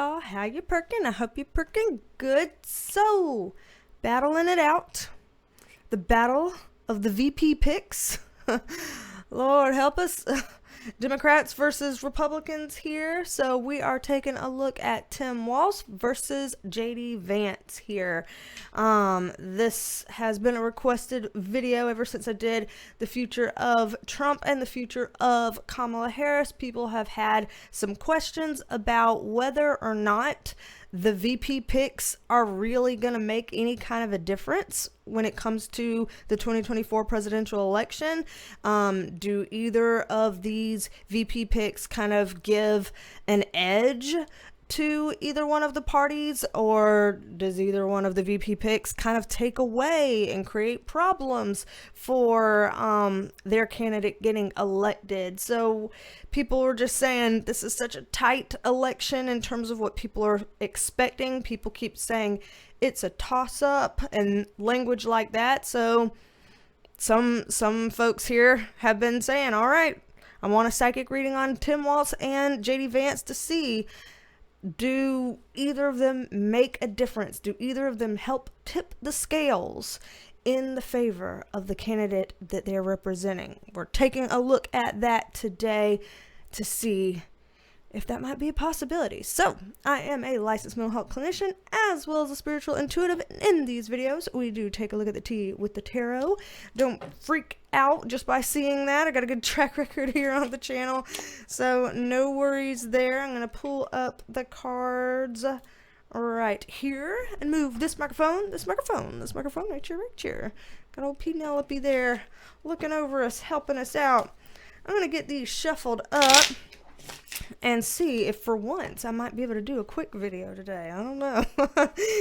y'all. How you perking? I hope you're perking good. So, battling it out. The battle of the VP picks. Lord help us. Democrats versus Republicans here. So we are taking a look at Tim Walz versus JD Vance here. This has been a requested video ever since I did the future of Trump and the future of Kamala Harris. People have had some questions about whether or not the VP picks are really going to make any kind of a difference when it comes to the 2024 presidential election. Do either of these VP picks kind of give an edge to either one of the parties, or does either one of the VP picks kind of take away and create problems for their candidate getting elected? So people are just saying this is such a tight election in terms of what people are expecting. People keep saying it's a toss-up and language like that. So some folks here have been saying, all right, I want a psychic reading on Tim Walz and JD Vance to see, do either of them make a difference? Do either of them help tip the scales in the favor of the candidate that they're representing? We're taking a look at that today to see if that might be a possibility. So, I am a licensed mental health clinician as well as a spiritual intuitive. In these videos, we do take a look at the tea with the tarot. Don't freak out just by seeing that. I got a good track record here on the channel, so no worries there. I'm going to pull up the cards right here and move this microphone right here. Got old Penelope there looking over us, helping us out. I'm going to get these shuffled up and see if for once I might be able to do a quick video today. I don't know.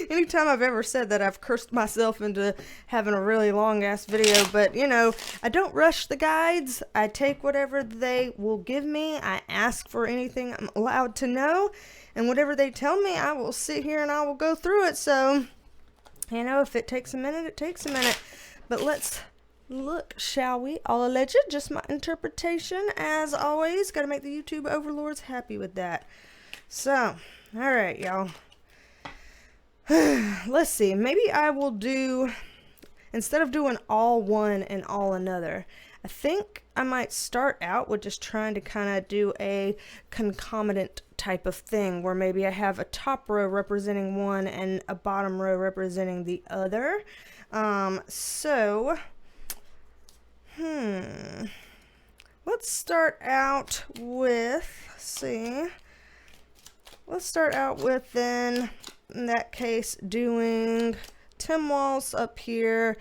Anytime I've ever said that, I've cursed myself into having a really long ass video, but you know, I don't rush the guides. I take whatever they will give me. I ask for anything I'm allowed to know, and whatever they tell me, I will sit here and I will go through it. So, you know, if it takes a minute, it takes a minute. But let's look, shall we? All alleged, just my interpretation as always. Gotta make the YouTube overlords happy with that. So, alright, y'all. Let's see. Maybe I will do, instead of doing all one and all another, I think I might start out with just trying to kind of do a concomitant type of thing, where maybe I have a top row representing one and a bottom row representing the other. Let's start out with, then, in that case, doing Tim Walz up here,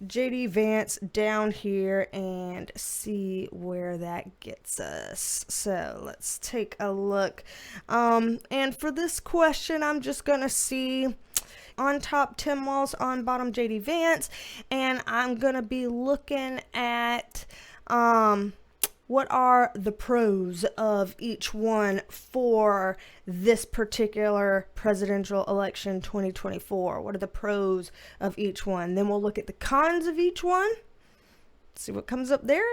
JD Vance down here, and see where that gets us. So let's take a look. And for this question, I'm just gonna see on top Tim Walz, on bottom JD Vance, and I'm gonna be looking at what are the pros of each one for this particular presidential election 2024. What are the pros of each one? Then we'll look at the cons of each one, see what comes up there.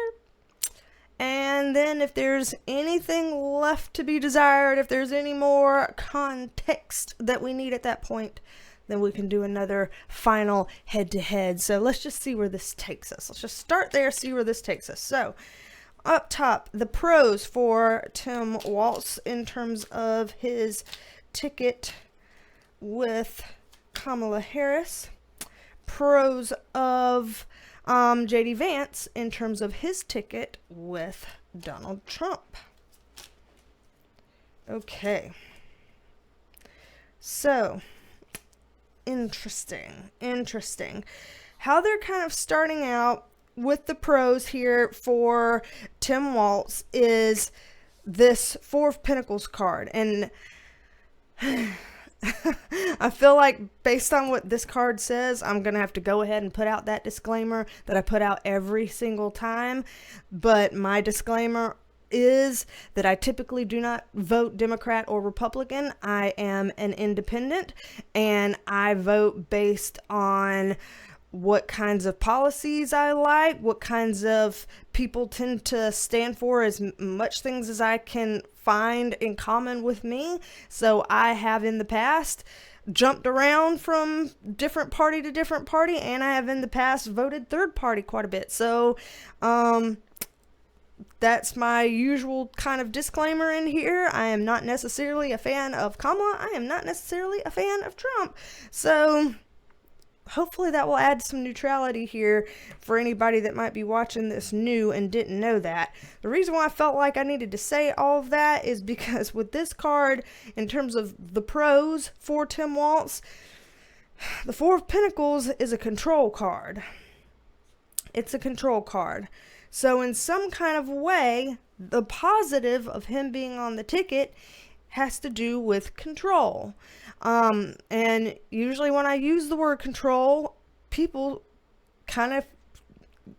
And then if there's anything left to be desired, if there's any more context that we need at that point, then we can do another final head-to-head. So let's just see where this takes us. Let's just start there, see where this takes us. So up top, the pros for Tim Walz in terms of his ticket with Kamala Harris. Pros of JD Vance in terms of his ticket with Donald Trump. Okay. So, interesting. How they're kind of starting out with the pros here for Tim Walz is this Four of Pentacles card. And I feel like based on what this card says, I'm going to have to go ahead and put out that disclaimer that I put out every single time. But my disclaimer is that I typically do not vote Democrat or Republican. I am an independent, and I vote based on what kinds of policies I like, what kinds of people tend to stand for as much things as I can find in common with me. So I have in the past jumped around from different party to different party, and I have in the past voted third party quite a bit. So that's my usual kind of disclaimer in here. I am not necessarily a fan of Kamala. I am not necessarily a fan of Trump. So hopefully that will add some neutrality here for anybody that might be watching this new and didn't know that. The reason why I felt like I needed to say all of that is because with this card, in terms of the pros for Tim Walz, the Four of Pentacles is a control card. It's a control card. So in some kind of way, the positive of him being on the ticket has to do with control. And usually when I use the word control, people kind of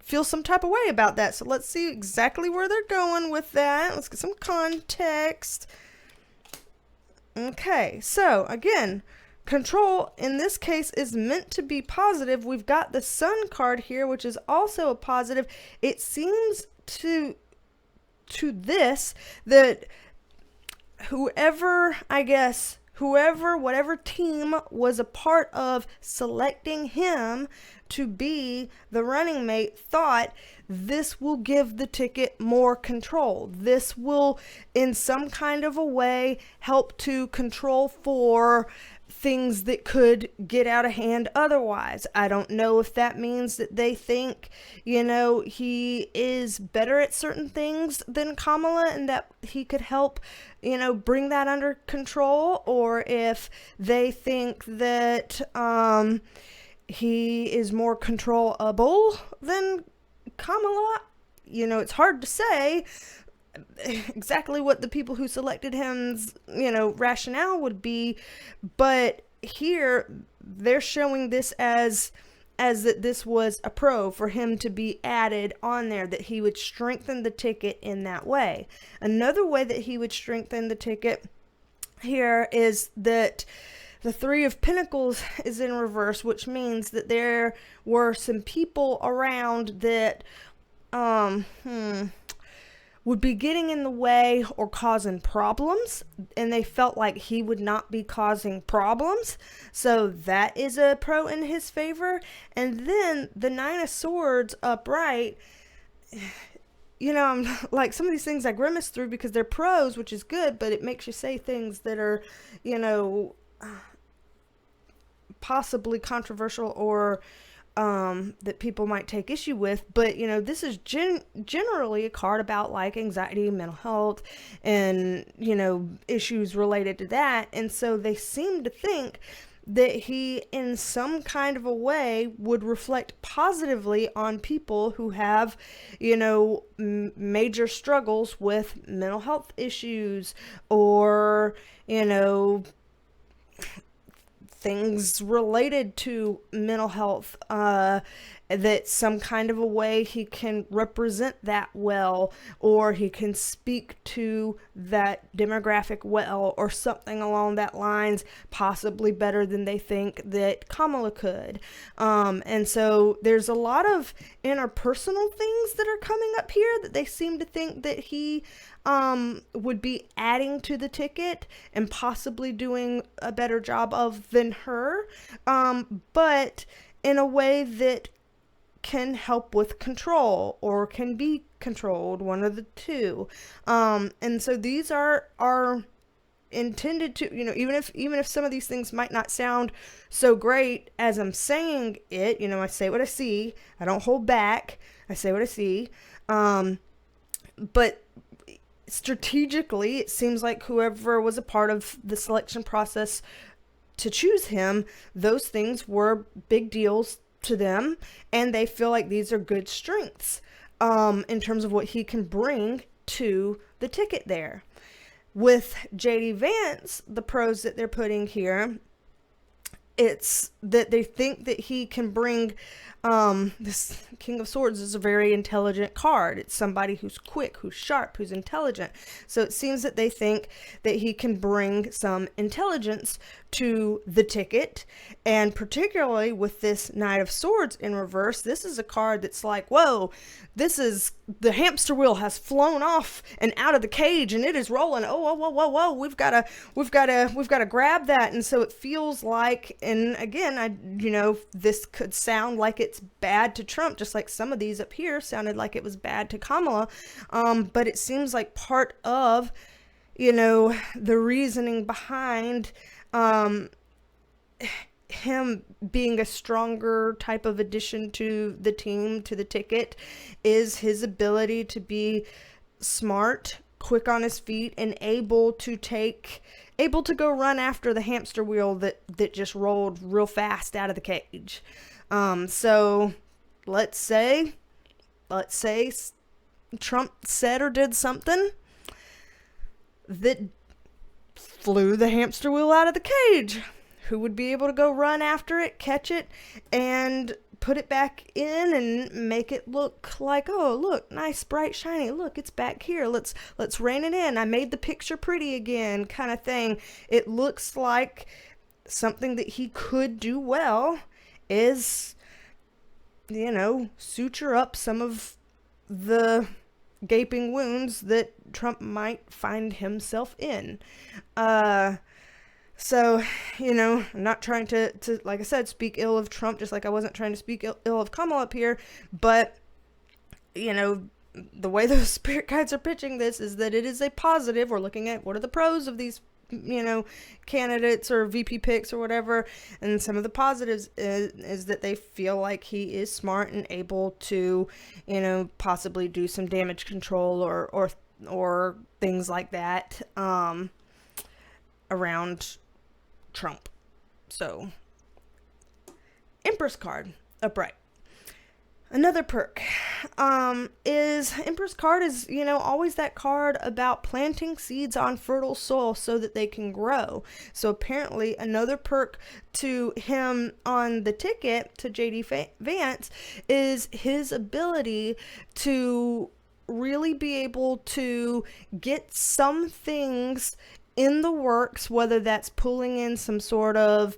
feel some type of way about that. So let's see exactly where they're going with that. Let's get some context. Okay, so again, control in this case is meant to be positive. We've got the Sun card here, which is also a positive. It seems to this that whatever team was a part of selecting him to be the running mate thought this will give the ticket more control. This will, in some kind of a way, help to control for things that could get out of hand otherwise. I don't know if that means that they think, he is better at certain things than Kamala and that he could help, bring that under control, or if they think that he is more controllable than Kamala. It's hard to say exactly what the people who selected him's, rationale would be, but here they're showing this as that this was a pro for him to be added on there, that he would strengthen the ticket in that way. Another way that he would strengthen the ticket here is that the Three of Pentacles is in reverse, which means that there were some people around that would be getting in the way or causing problems, and they felt like he would not be causing problems. So that is a pro in his favor. And then the Nine of Swords upright, I'm like, some of these things I grimace through because they're pros, which is good, but it makes you say things that are, possibly controversial or that people might take issue with. But this is generally a card about like anxiety, mental health, and issues related to that. And so they seem to think that he in some kind of a way would reflect positively on people who have major struggles with mental health issues, or things related to mental health, that some kind of a way he can represent that well, or he can speak to that demographic well, or something along that lines, possibly better than they think that Kamala could. And so there's a lot of interpersonal things that are coming up here that they seem to think that he would be adding to the ticket and possibly doing a better job of than her, but in a way that can help with control or can be controlled, one of the two. And so these are intended to, even if some of these things might not sound so great as I'm saying it, I say what I see. I don't hold back. I say what I see. But strategically, it seems like whoever was a part of the selection process to choose him, those things were big deals to them, and they feel like these are good strengths in terms of what he can bring to the ticket there. With JD Vance, the pros that they're putting here it's that they think that he can bring, this King of Swords is a very intelligent card. It's somebody who's quick, who's sharp, who's intelligent. So it seems that they think that he can bring some intelligence to the ticket. And particularly with this Knight of Swords in reverse, this is a card that's like, whoa, this is, the hamster wheel has flown off and out of the cage and it is rolling. Oh, whoa, whoa, whoa, whoa. We've got to grab that. And so it feels like, and again, this could sound like it's bad to Trump, just like some of these up here sounded like it was bad to Kamala. But it seems like part of, the reasoning behind, him being a stronger type of addition to the team, to the ticket, is his ability to be smart, quick on his feet, and able to go run after the hamster wheel that just rolled real fast out of the cage. So let's say Trump said or did something that flew the hamster wheel out of the cage. Who would be able to go run after it, catch it, and put it back in and make it look like, oh, look, nice, bright, shiny. Look, it's back here. Let's rein it in. I made the picture pretty again, kind of thing. It looks like something that he could do well is, suture up some of the gaping wounds that Trump might find himself in. So, I'm not trying to, like I said, speak ill of Trump, just like I wasn't trying to speak ill of Kamala up here. But, the way those spirit guides are pitching this is that it is a positive. We're looking at what are the pros of these, candidates or VP picks or whatever. And some of the positives is that they feel like he is smart and able to, possibly do some damage control or things like that, around Trump. So, Empress card, upright. Another perk is Empress card is, always that card about planting seeds on fertile soil so that they can grow. So apparently another perk to him on the ticket, to JD Vance, is his ability to really be able to get some things in the works, whether that's pulling in some sort of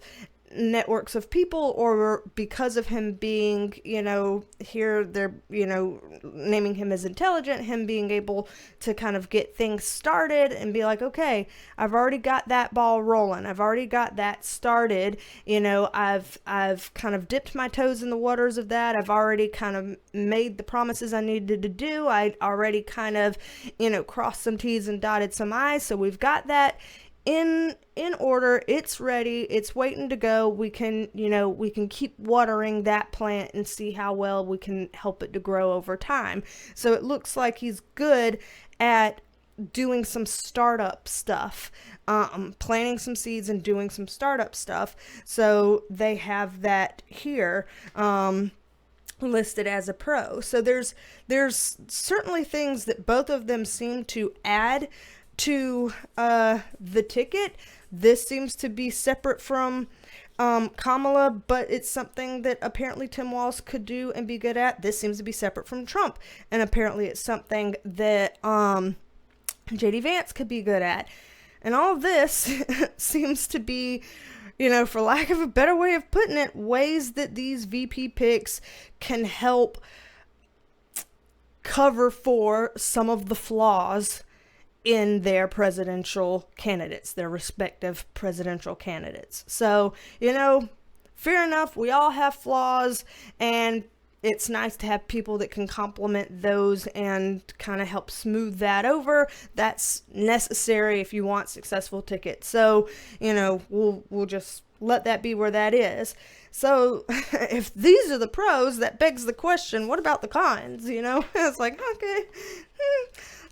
networks of people, or because of him being, here they're, naming him as intelligent, him being able to kind of get things started and be like, okay, I've already got that ball rolling. I've already got that started. I've kind of dipped my toes in the waters of that. I've already kind of made the promises I needed to do. I already kind of, crossed some T's and dotted some I's. So we've got that in order. It's ready. It's waiting to go. We can keep watering that plant and see how well we can help it to grow over time. So it looks like he's good at doing some startup stuff, planting some seeds and doing some startup stuff. So they have that here, listed as a pro. So there's certainly things that both of them seem to add to the ticket. This seems to be separate from Kamala, but it's something that apparently Tim Walz could do and be good at. This seems to be separate from Trump, and apparently it's something that JD Vance could be good at. And all of this seems to be, for lack of a better way of putting it, ways that these VP picks can help cover for some of the flaws in their presidential candidates, their respective presidential candidates. So, fair enough, we all have flaws, and it's nice to have people that can complement those and kind of help smooth that over. That's necessary if you want successful tickets. So, we'll just let that be where that is. So if these are the pros, that begs the question, what about the cons? It's like, okay,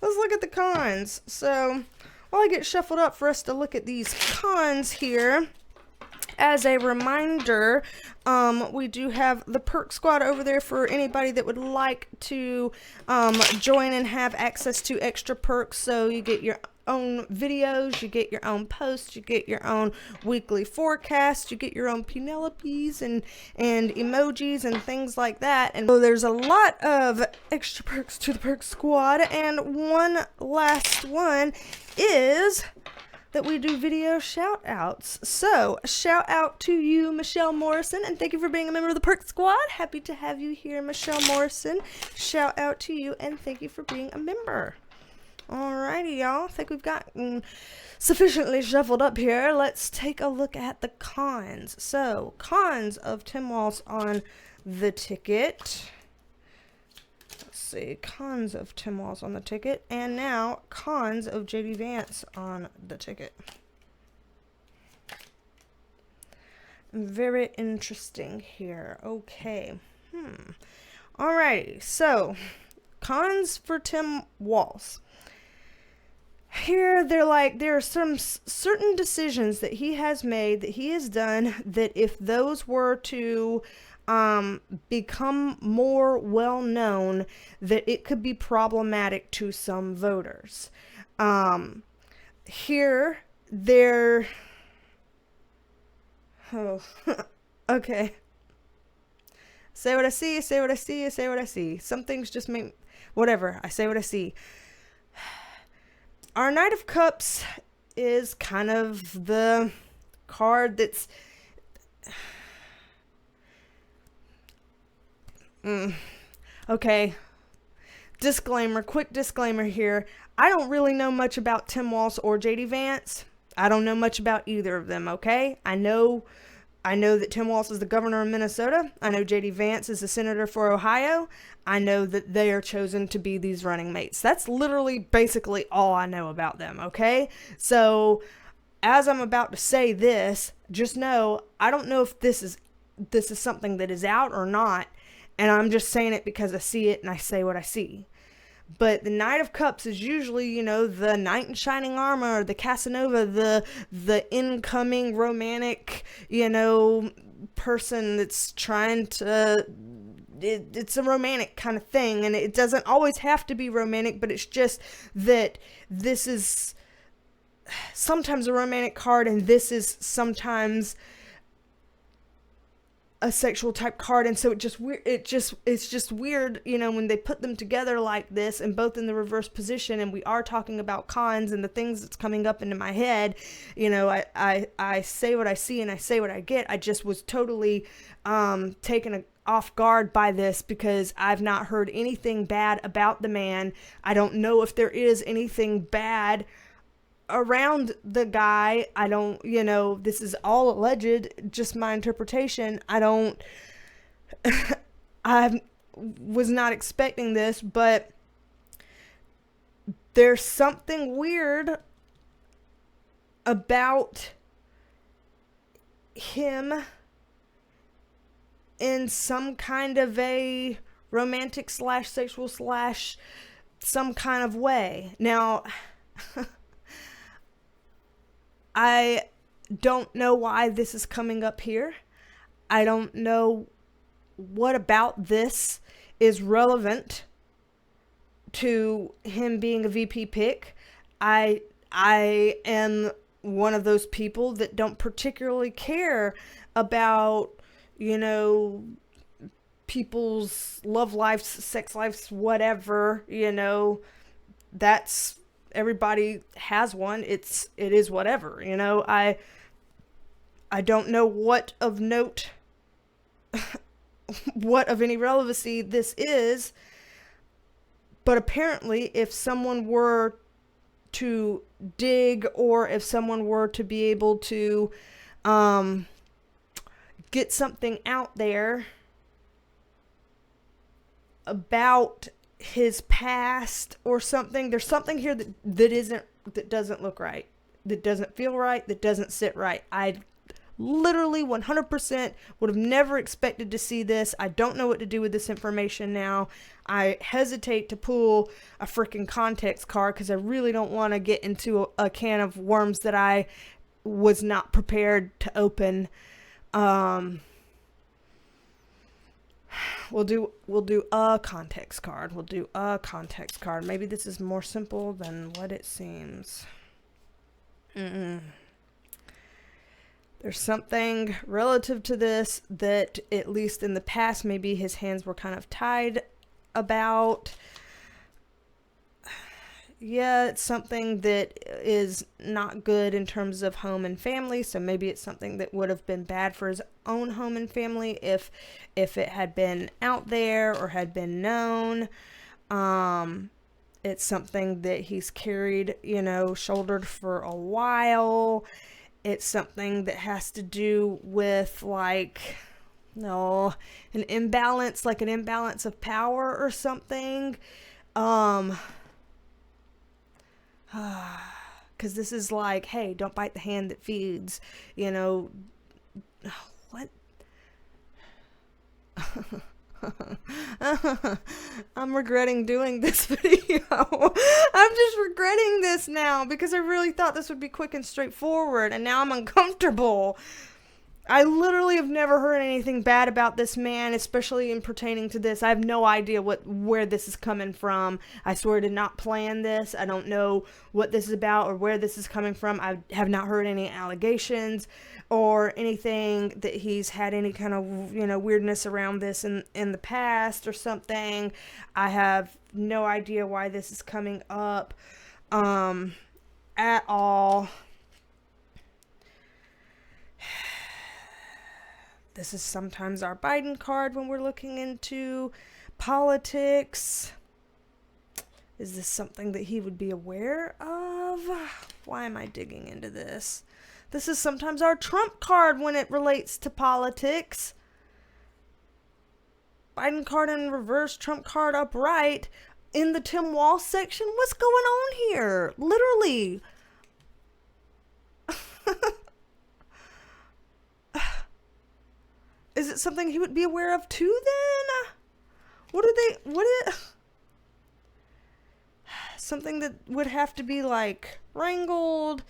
let's look at the cons. So while I get shuffled up for us to look at these cons here, as a reminder, we do have the Perk Squad over there for anybody that would like to join and have access to extra perks. So you get your own videos, you get your own posts, you get your own weekly forecast, you get your own Penelopes and emojis and things like that. And so there's a lot of extra perks to the Perk Squad, and one last one is that we do video shout outs. So shout out to you, Michelle Morrison, and thank you for being a member of the Perk Squad. Happy to have you here, Michelle Morrison. Shout out to you and thank you for being a member. Alrighty, y'all. I think we've gotten sufficiently shuffled up here. Let's take a look at the cons. So cons of Tim Walz on the ticket. See, cons of Tim Walz on the ticket, and now cons of JD Vance on the ticket. Very interesting here. Okay. Alrighty, so cons for Tim Walz. Here, there are some certain decisions that he has made, that he has done, that if those were to become more well known, that it could be problematic to some voters. Here, there. Oh, okay. Say what I see, say what I see, say what I see. Some things just make, whatever, I say what I see. Our Knight of Cups is kind of the card that's okay. Disclaimer, quick disclaimer here. I don't really know much about Tim Walz or JD Vance. I don't know much about either of them, okay? I know that Tim Walz is the governor of Minnesota. I know JD Vance is the senator for Ohio. I know that they are chosen to be these running mates. That's literally basically all I know about them, okay? So, as I'm about to say this, just know I don't know if this is something that is out or not. And I'm just saying it because I see it and I say what I see. But the Knight of Cups is usually, you know, the knight in shining armor, the Casanova, the incoming romantic, you know, person that's trying to, it's a romantic kind of thing. And it doesn't always have to be romantic, but it's just that this is sometimes a romantic card and this is sometimes a sexual type card, and so it's just weird, you know, when they put them together like this and both in the reverse position. And we are talking about cons and the things that's coming up into my head, you know, I say what I see and I say what I get. I just was totally taken off guard by this because I've not heard anything bad about the man. I don't know if there is anything bad around the guy. I don't, you know, this is all alleged, just my interpretation. I was not expecting this, but there's something weird about him in some kind of a romantic / sexual / some kind of way. Now, I don't know why this is coming up here. I don't know what about this is relevant to him being a VP pick. I am one of those people that don't particularly care about, you know, people's love lives, sex lives, whatever, you know, that's, everybody has one. It is whatever, you know. I don't know what of note, what of any relevancy this is, but apparently if someone were to dig, or if someone were to be able to get something out there about his past or something, there's something here that doesn't look right, that doesn't feel right, that doesn't sit right. I literally 100% would have never expected to see this. I don't know what to do with this information now. I hesitate to pull a freaking context card because I really don't want to get into a can of worms that I was not prepared to open. We'll do a context card. Maybe this is more simple than what it seems. There's something relative to this that, at least in the past, maybe his hands were kind of tied about. Yeah, it's something that is not good in terms of home and family, so maybe it's something that would have been bad for his own home and family if it had been out there or had been known. It's something that he's carried, shouldered for a while. It's something that has to do with, an imbalance, like an imbalance of power or something. Because this is like, hey, don't bite the hand that feeds, what? I'm regretting doing this video. I'm just regretting this now because I really thought this would be quick and straightforward, and now I'm uncomfortable. I literally have never heard anything bad about this man, especially in pertaining to this. I have no idea where this is coming from. I swear I did not plan this. I don't know what this is about or where this is coming from. I have not heard any allegations or anything that he's had any kind of, weirdness around this in the past or something. I have no idea why this is coming up at all. This is sometimes our Biden card when we're looking into politics. Is this something that he would be aware of? Why am I digging into this? This is sometimes our Trump card when it relates to politics. Biden card in reverse, Trump card upright. In the Tim Walz section, what's going on here? Literally. Is it something he would be aware of too then? Something that would have to be wrangled.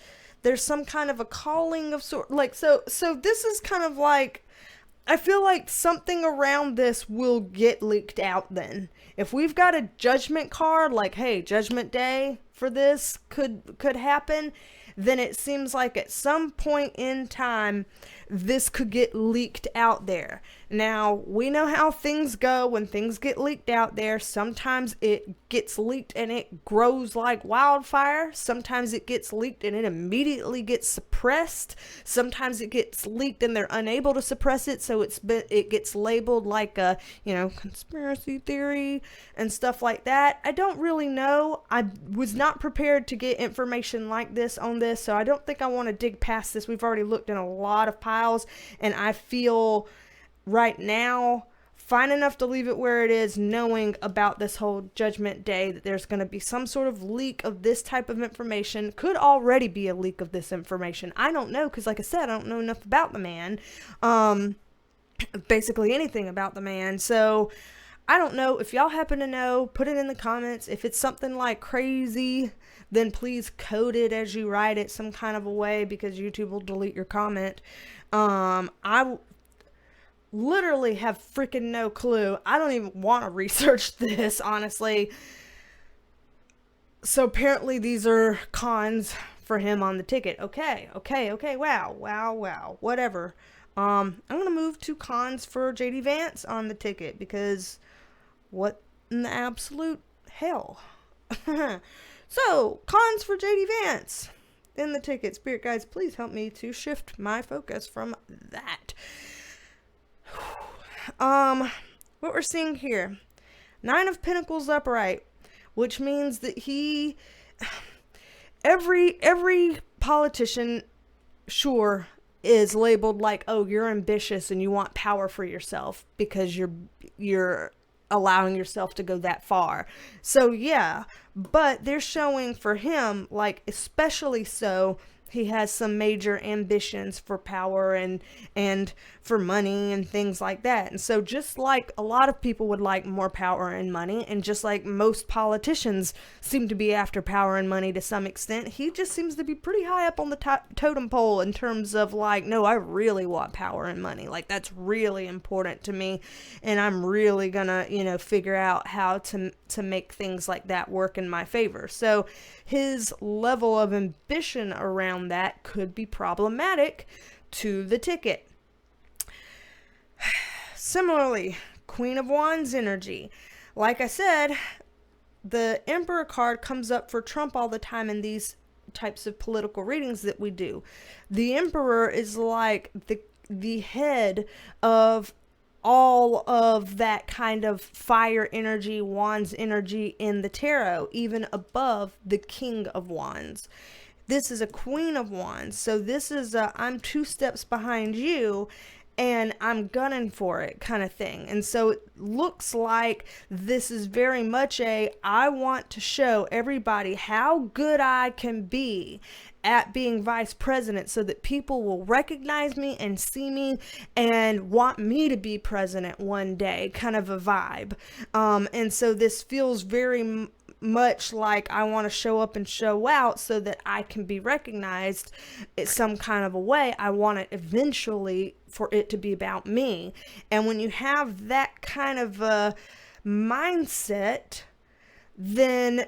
There's some kind of a calling of sort, so this is kind of I feel like something around this will get leaked out then. If we've got a judgment card, hey, judgment day for this could happen, then it seems like at some point in time, this could get leaked out there. Now, we know how things go when things get leaked out there. Sometimes it gets leaked and it grows like wildfire. Sometimes it gets leaked and it immediately gets suppressed. Sometimes it gets leaked and they're unable to suppress it, so it gets labeled like a, conspiracy theory and stuff like that. I don't really know. I was not prepared to get information like this on this, so I don't think I want to dig past this. We've already looked in a lot of piles, and I feel right now fine enough to leave it where it is, knowing about this whole judgment day, that there's going to be some sort of leak of this type of information. Could already be a leak of this information. I don't know, because like I said, I don't know enough about the man. Basically anything about the man. So I don't know. If y'all happen to know, put it in the comments. If it's something crazy, then please code it as you write it some kind of a way, because YouTube will delete your comment. I literally have freaking no clue. I don't even want to research this, honestly. So apparently these are cons for him on the ticket. Okay, wow, whatever. I'm gonna move to cons for JD Vance on the ticket, because what in the absolute hell? So, cons for JD Vance in the ticket. Spirit guides, please help me to shift my focus from that. What we're seeing here, 9 of Pentacles upright, which means that every politician, sure, is labeled oh, you're ambitious and you want power for yourself because you're allowing yourself to go that far. So yeah, but they're showing for him, especially so, he has some major ambitions for power and for money and things like that. And so just like a lot of people would like more power and money, and just like most politicians seem to be after power and money to some extent, he just seems to be pretty high up on the totem pole in terms of no, I really want power and money. That's really important to me, and I'm really gonna, figure out how to make things like that work in my favor. So his level of ambition around around that could be problematic to the ticket. Similarly, Queen of Wands energy. Like I said, the Emperor card comes up for Trump all the time in these types of political readings that we do. The Emperor is like the head of all of that kind of fire energy, Wands energy in the tarot, even above the King of Wands. This is a Queen of Wands. So this is a I'm 2 steps behind you and I'm gunning for it kind of thing. And so it looks like this is very much I want to show everybody how good I can be at being vice president so that people will recognize me and see me and want me to be president one day, kind of a vibe. And so this feels very much like I want to show up and show out so that I can be recognized in some kind of a way. I want it eventually for it to be about me. And when you have that kind of a mindset, then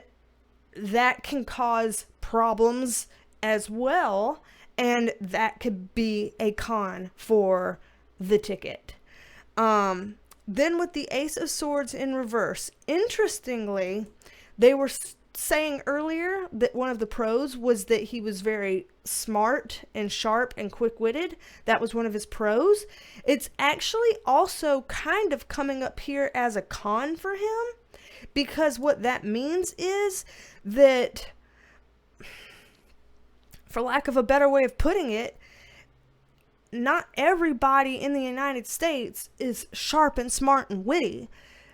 that can cause problems as well, and that could be a con for the ticket. Then with the Ace of Swords in reverse, interestingly, they were saying earlier that one of the pros was that he was very smart and sharp and quick-witted. That was one of his pros. It's actually also kind of coming up here as a con for him, because what that means is that, for lack of a better way of putting it, not everybody in the United States is sharp and smart and witty.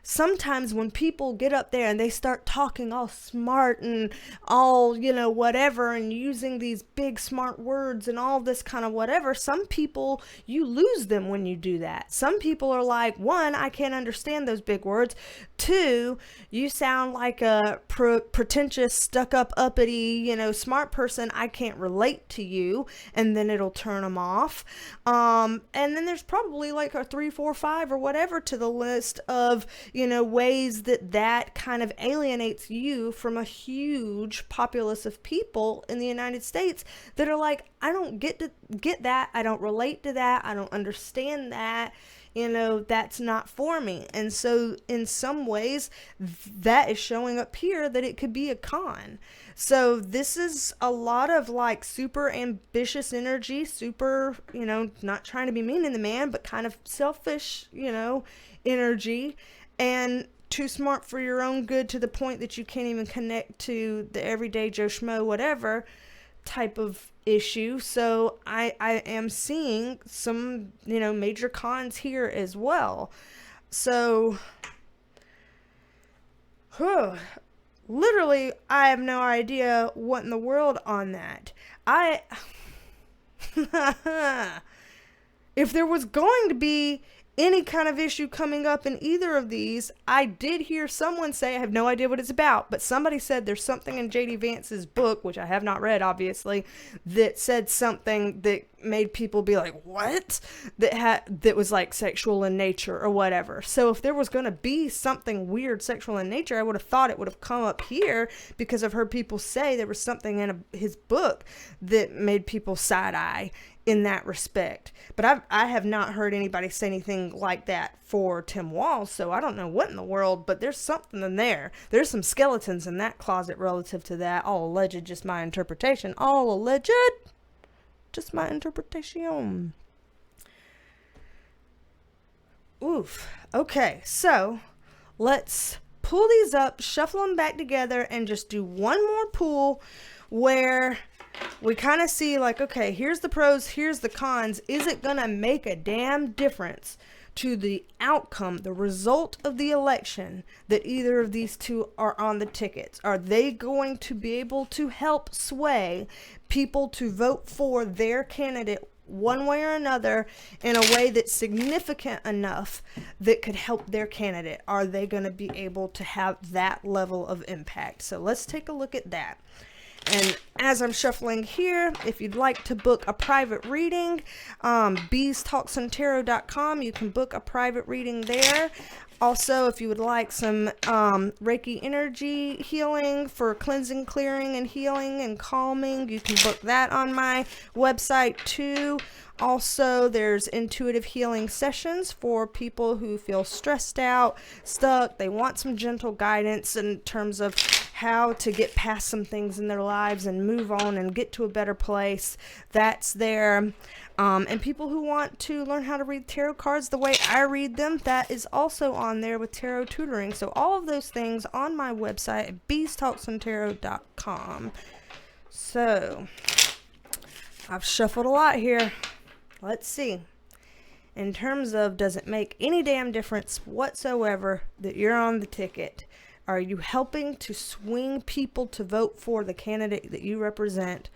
Sometimes when people get up there and they start talking all smart and all, whatever, and using these big smart words and all this kind of whatever, some people, you lose them when you do that. Some people are like, 1, I can't understand those big words. 2, you sound like a pretentious, stuck-up, uppity, smart person. I can't relate to you, and then it'll turn them off. And then there's probably like a 3, 4, 5 or whatever to the list of ways that kind of alienates you from a huge populace of people in the United States that are like, I don't get that. I don't relate to that. I don't understand that. That's not for me. And so in some ways that is showing up here that it could be a con. So this is a lot of like super ambitious energy, super, not trying to be mean to the man, but kind of selfish, energy. And too smart for your own good to the point that you can't even connect to the everyday Joe Schmo, whatever type of issue. So I am seeing some, major cons here as well. So, literally, I have no idea what in the world on that. If there was going to be any kind of issue coming up in either of these, I did hear someone say, I have no idea what it's about, but somebody said there's something in J.D. Vance's book, which I have not read, obviously, that said something that made people be like, what? That was like sexual in nature or whatever. So if there was going to be something weird sexual in nature, I would have thought it would have come up here, because I've heard people say there was something in his book that made people side-eye in that respect. But I have not heard anybody say anything like that for Tim Walz, so I don't know what in the world, but there's something in there. There's some skeletons in that closet relative to that. All alleged, just my interpretation. All alleged, just my interpretation. Oof. Okay, so let's pull these up, shuffle them back together, and just do one more pull where we kind of see like, okay, here's the pros, here's the cons. Is it going to make a damn difference to the outcome, the result of the election, that either of these two are on the tickets? Are they going to be able to help sway people to vote for their candidate one way or another in a way that's significant enough that could help their candidate? Are they going to be able to have that level of impact? So let's take a look at that. And as I'm shuffling here, if you'd like to book a private reading, BeasTalksAndTarot.com, you can book a private reading there. Also, if you would like some Reiki Energy Healing for cleansing, clearing, and healing and calming, you can book that on my website too. Also, there's intuitive healing sessions for people who feel stressed out, stuck. They want some gentle guidance in terms of how to get past some things in their lives and move on and get to a better place. That's there. And people who want to learn how to read tarot cards the way I read them, that is also on there with tarot tutoring. So all of those things on my website at BeasTalksAndTarot.com. So I've shuffled a lot here. Let's see. In terms of, does it make any damn difference whatsoever that you're on the ticket? Are you helping to swing people to vote for the candidate that you represent?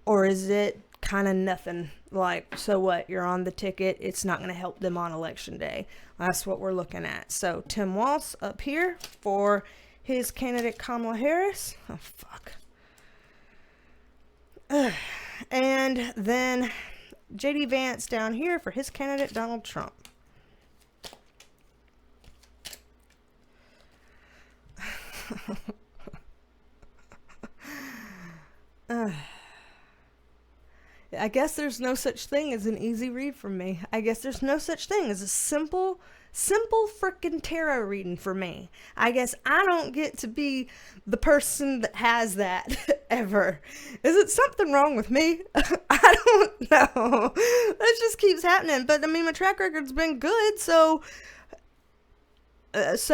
Or is it kind of nothing? Like, so what? You're on the ticket. It's not going to help them on election day. That's what we're looking at. So Tim Walz up here for his candidate Kamala Harris. Oh, fuck. And then JD Vance down here for his candidate Donald Trump. I guess there's no such thing as an easy read for me. I guess there's no such thing as a simple frickin' tarot reading for me. I guess I don't get to be the person that has that ever. Is it something wrong with me? I don't know. That just keeps happening. But I mean, my track record's been good, so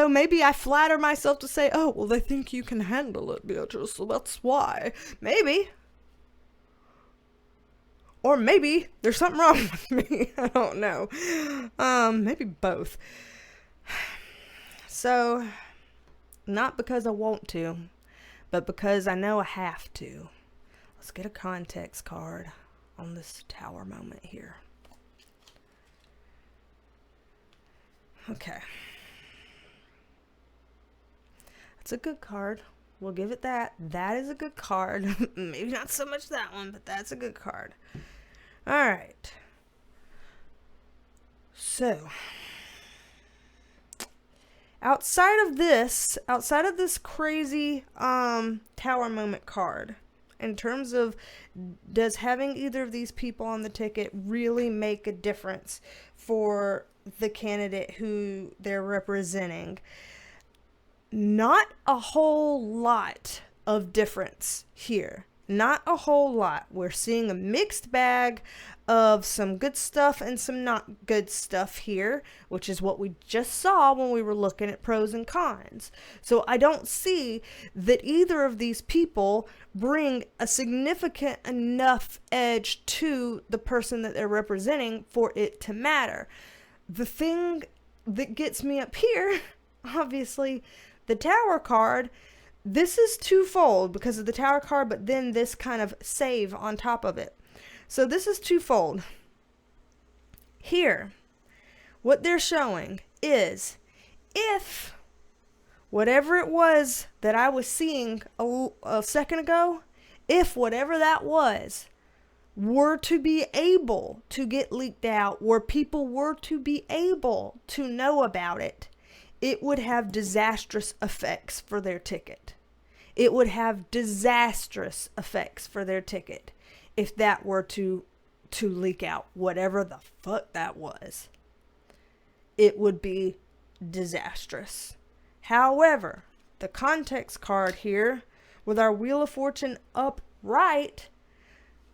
maybe I flatter myself to say, oh, well, they think you can handle it, Beatrice, so that's why. Maybe. Or maybe there's something wrong with me. I don't know. Maybe both. So, not because I want to, but because I know I have to. Let's get a context card on this tower moment here. Okay. That's a good card. We'll give it that. That is a good card. Maybe not so much that one, but that's a good card. All right. So, outside of this crazy tower moment card, in terms of does having either of these people on the ticket really make a difference for the candidate who they're representing? Not a whole lot of difference here. Not a whole lot. We're seeing a mixed bag of some good stuff and some not good stuff here, which is what we just saw when we were looking at pros and cons. So I don't see that either of these people bring a significant enough edge to the person that they're representing for it to matter. The thing that gets me up here, obviously, the Tower card, this is twofold because of the Tower card, but then this kind of save on top of it. So this is twofold. Here, what they're showing is if whatever it was that I was seeing a second ago, if whatever that was were to be able to get leaked out, where people were to be able to know about it, it would have disastrous effects for their ticket. It would have disastrous effects for their ticket if that were to leak out, whatever the fuck that was. It would be disastrous. However, the context card here with our Wheel of Fortune upright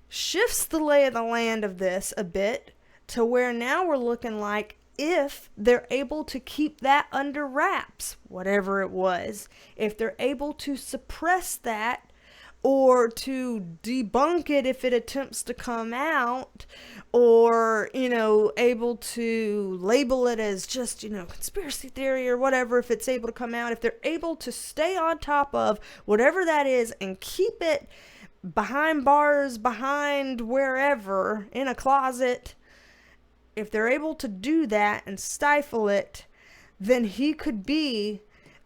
shifts the lay of the land of this a bit to where now we're looking like if they're able to keep that under wraps, whatever it was, if they're able to suppress that or to debunk it if it attempts to come out, or, able to label it as just, conspiracy theory or whatever, if it's able to come out, if they're able to stay on top of whatever that is and keep it behind bars, behind wherever, in a closet, if they're able to do that and stifle it, then he could be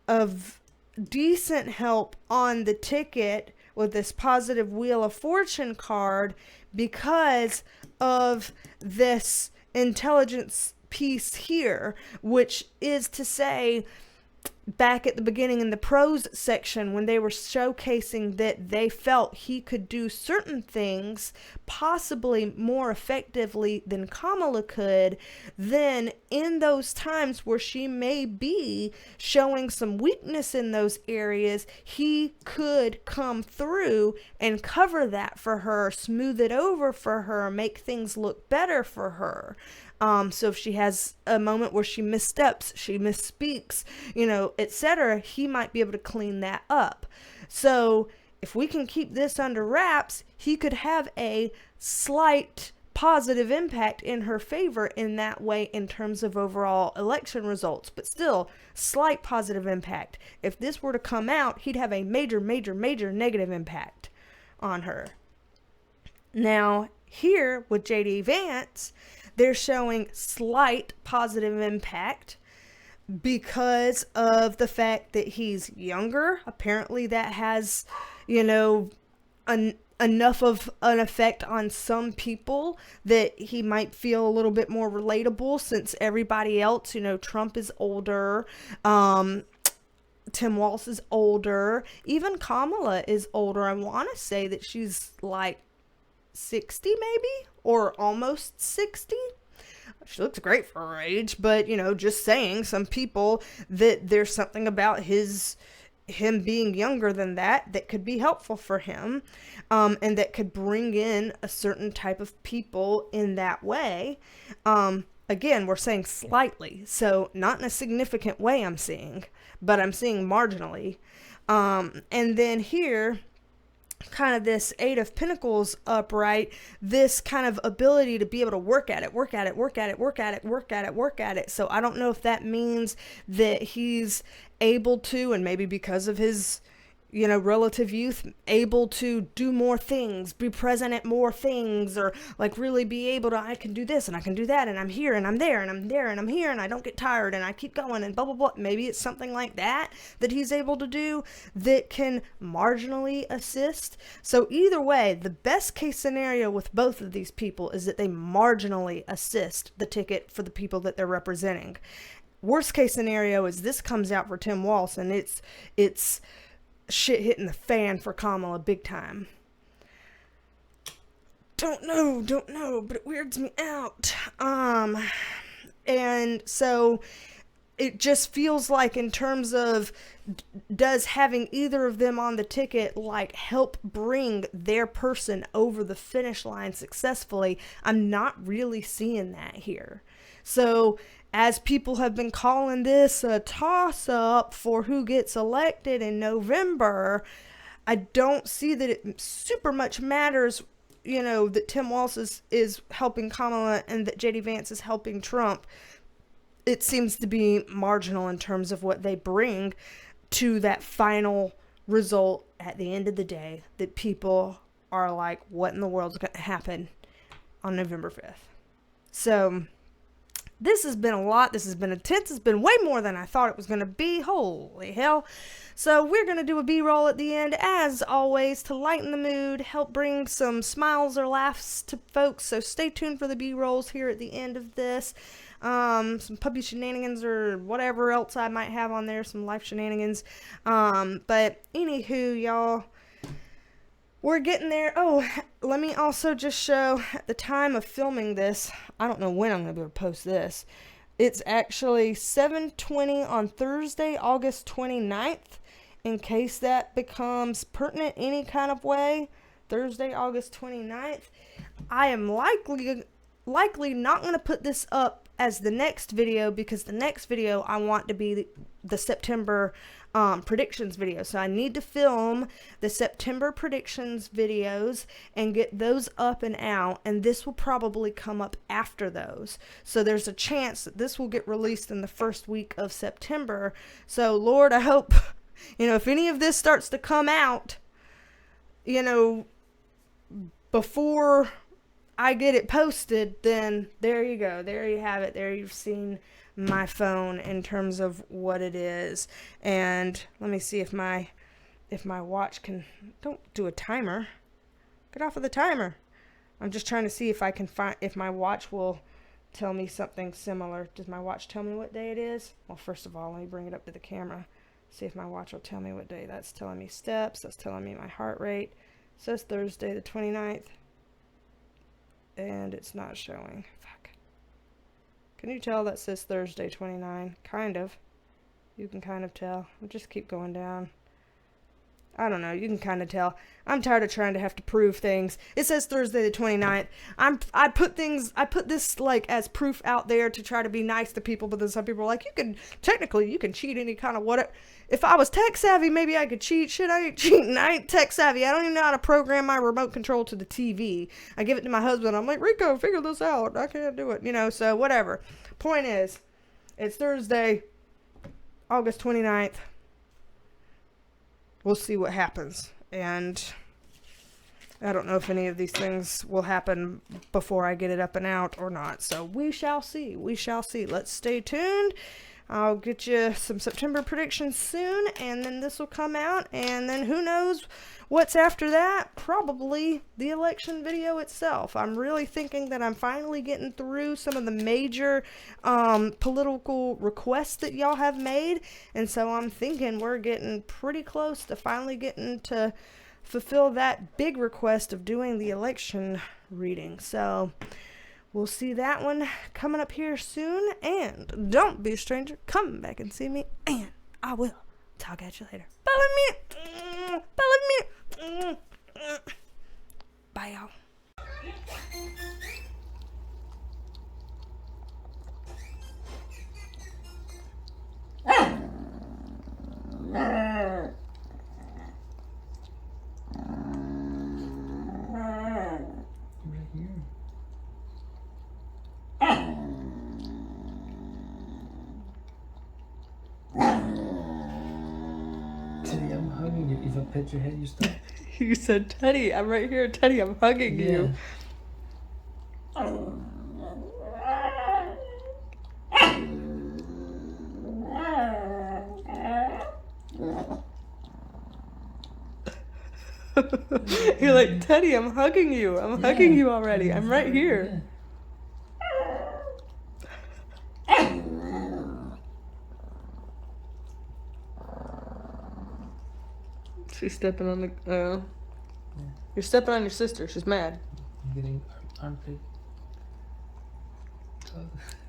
of decent help on the ticket with this positive Wheel of Fortune card because of this intelligence piece here, which is to say, back at the beginning in the pros section, when they were showcasing that they felt he could do certain things possibly more effectively than Kamala could, then in those times where she may be showing some weakness in those areas, he could come through and cover that for her, smooth it over for her, make things look better for her. So if she has a moment where she missteps, she misspeaks, etc., he might be able to clean that up. So if we can keep this under wraps, he could have a slight positive impact in her favor in that way in terms of overall election results, but still slight positive impact. If this were to come out, he'd have a major, major, major negative impact on her. Now, here with JD Vance, they're showing slight positive impact because of the fact that he's younger. Apparently that has, enough of an effect on some people that he might feel a little bit more relatable, since everybody else, Trump is older, Tim Walz is older, even Kamala is older. I want to say that she's like 60 maybe, or almost 60. She looks great for her age, but just saying, some people, that there's something about him being younger than that could be helpful for him, and that could bring in a certain type of people in that way. Again, we're saying slightly, so not in a significant way I'm seeing, but I'm seeing marginally. And then here, kind of this Eight of Pentacles upright, this kind of ability to be able to work at it. So I don't know if that means that he's able to, and maybe because of his, relative youth, able to do more things, be present at more things, or like really be able to, I can do this and I can do that, and I'm here and I'm there and I'm there and I'm here and I don't get tired and I keep going and blah, blah, blah. Maybe it's something like that he's able to do that can marginally assist. So either way, the best case scenario with both of these people is that they marginally assist the ticket for the people that they're representing. Worst case scenario is this comes out for Tim Walz and it's shit hitting the fan for Kamala big time. Don't know, but it weirds me out. And so it just feels like, in terms of, does having either of them on the ticket like help bring their person over the finish line successfully? I'm not really seeing that here. So as people have been calling this a toss-up for who gets elected in November, I don't see that it super much matters, that Tim Walz is helping Kamala and that JD Vance is helping Trump. It seems to be marginal in terms of what they bring to that final result at the end of the day, that people are like, what in the world's going to happen on November 5th? So this has been a lot. This has been intense. It's been way more than I thought it was going to be. Holy hell. So we're going to do a B-roll at the end, as always, to lighten the mood, help bring some smiles or laughs to folks. So stay tuned for the B-rolls here at the end of this. Some puppy shenanigans or whatever else I might have on there, some life shenanigans. But anywho, y'all, we're getting there. Oh, let me also just show, at the time of filming this, I don't know when I'm going to be able to post this. It's actually 7:20 on Thursday, August 29th, in case that becomes pertinent any kind of way. Thursday, August 29th. I am likely not going to put this up as the next video, because the next video I want to be the September predictions video. So I need to film the September predictions videos and get those up and out, and this will probably come up after those. So there's a chance that this will get released in the first week of September. So Lord, I hope, if any of this starts to come out, before I get it posted, then there you go. There you have it. There you've seen my phone in terms of what it is. And let me see if my watch can, don't do a timer. Get off of the timer. I'm just trying to see if I can find, if my watch will tell me something similar. Does my watch tell me what day it is? Well, first of all, let me bring it up to the camera. See if my watch will tell me what day. That's telling me steps. That's telling me my heart rate. It says Thursday the 29th. And it's not showing. Fuck. Can you tell that says Thursday 29? Kind of. You can kind of tell. I'll just keep going down. I don't know. You can kind of tell. I'm tired of trying to have to prove things. It says Thursday the 29th. I put this like as proof out there to try to be nice to people, but then some people are like, you can cheat any kind of whatever. If I was tech savvy, maybe I could cheat. Shit, I ain't cheating. I ain't tech savvy. I don't even know how to program my remote control to the TV. I give it to my husband. I'm like, Rico, figure this out. I can't do it. You know, so whatever. Point is, it's Thursday, August 29th. We'll see what happens. And I don't know if any of these things will happen before I get it up and out or not. So we shall see. We shall see. Let's stay tuned. I'll get you some September predictions soon, and then this will come out, and then who knows what's after that? Probably the election video itself. I'm really thinking that I'm finally getting through some of the major political requests that y'all have made, and so I'm thinking we're getting pretty close to finally getting to fulfill that big request of doing the election reading. So we'll see that one coming up here soon. And don't be a stranger. Come back and see me. And I will talk at you later. Bye, y'all. Teddy, I'm hugging you. If I pet your head, you stop. You said, Teddy, I'm right here. Teddy, I'm hugging you. You're like, Teddy, I'm hugging you. I'm hugging you already. I'm right here. She's stepping on the... You're stepping on your sister. She's mad. I'm getting armpit.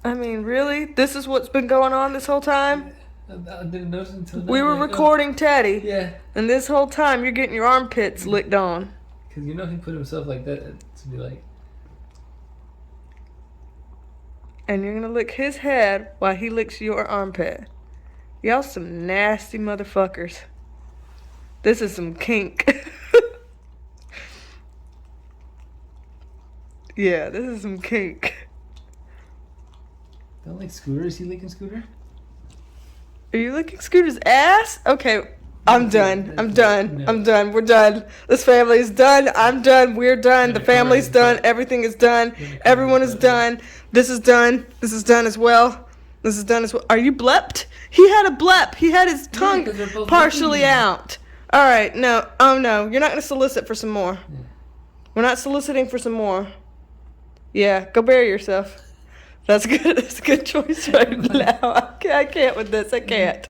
I mean, really? This is what's been going on this whole time? I didn't notice until now. We were recording Teddy. Yeah. And this whole time, you're getting your armpits licked on. Because you know he put himself like that to be like... And you're going to lick his head while he licks your armpit. Y'all some nasty motherfuckers. This is some kink. Yeah, this is some kink. Don't like Scooter? Is he licking Scooter? Are you licking Scooter's ass? Okay, I'm done. I'm done. I'm done. We're done. This family is done. I'm done. We're done. The family's done. Everything is done. Everyone is done. This is done. This is done as well. This is done as well. Are you blepped? He had a blep. He had his tongue partially out. All right, no. Oh, no. You're not going to solicit for some more. Yeah. We're not soliciting for some more. Yeah, go bury yourself. That's good. That's a good choice right now. I can't with this. I can't.